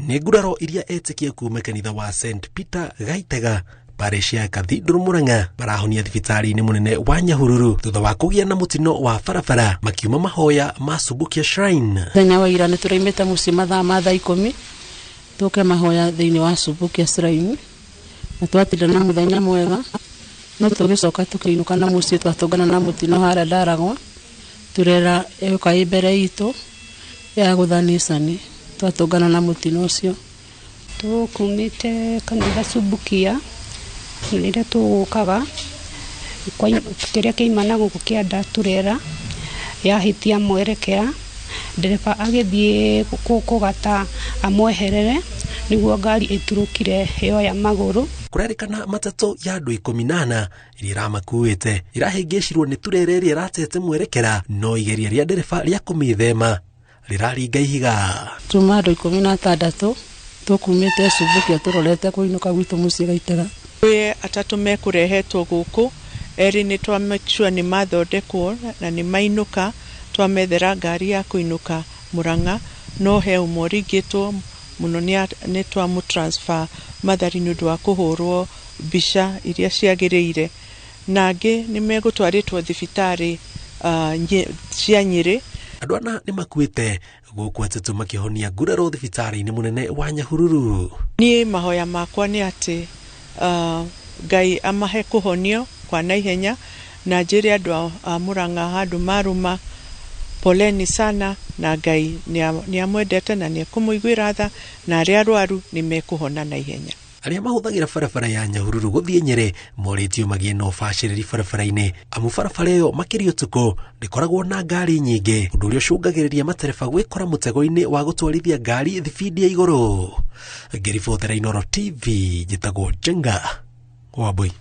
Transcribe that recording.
nĩ nguraro iria etĩkia kuuma kanitha wa St Peter Gaitega parish ya Cathedral Murang'a barahonia thibitarĩ-inĩ mũnene wa Nyahururu thutha wa kũgĩa na mũtino wa barabara makiuma mahoya ma Subukia Shrine. Thenya wa ira nĩ tũraimĩte mũciĩ mathaa ma thaa 10 tũke mahoya thĩinĩ wa Subukia Shrine na twatinda na mũthenya mwega no tũgĩcoka tũkĩinũka na mũciĩ twatũngana na mũtino harĩa Ndaragwa turera ĩyoka mbere itũ ya gũthanicani twatũngana na mũtino ũcio. Tũkumĩte kanitha Subukia rĩrĩa tũgũkaga kĩrĩa kĩimana gũkũ kĩanda turera yahĩtia mwerekera ndereba agĩthiĩ kũgata amweherere nĩguo ngari ĩturũkire yoya magũrũ. Kũrerĩkana matatũ ya andũ 18 iria iramakuĩte irahĩngĩcirwo nĩ turera ĩrĩa ĩratete mwerekera no igeria rĩa ndereba rĩa kũmĩthema rĩraringa ihiga. Tuma andũ 16 tũkumĩte Subukia tũrorete kũinũka gwitũ mũciĩ Gaitega. Atatũ mekũrehetwo gũkũ erĩ nĩ twamechua nĩ mathondekwo na nĩ mainũka twamethera ngari ya kũinũka Murang'a no he ũmũringĩtwo mũno nĩ twamũtransfer Mathari nĩ ũndũ wa kũhũrwo mbica iria ciagĩrĩire na angĩ nĩ megũtwarĩtwo thibitarĩ cia Nyĩrĩ. Andũ ana nĩ makuĩte gũkũ atatũ makĩhonia nguraro thibitarĩ-inĩ mũnene wa Nyahururu. Niĩ mahoya makwa nĩ atĩ Ngai amahe kũhonio kwa naihenya na njĩre andũ a Murang'a handũ maruma poleni sana na Ngai nĩ amwendete na nĩ kũmũiguĩra tha na arĩa arwaru nĩ mekũhona naihenya. Arĩa mahũthagĩra barabara ya Nyahururu gũthiĩ Nyĩrĩ moritio magĩe na ũbacĩrĩri barabara-inĩ amu barabara ĩyo makĩria ũtukũ ndĩkoragwo na ngari nyingĩ ũndũ ũrĩa ũcũngagĩrĩria matereba gwĩkora mũtego-inĩ wa gũtwarithia ngari thibindi ya igũrũ. Ngĩribotera Inooro TV njĩtagwo Jenga Wambui.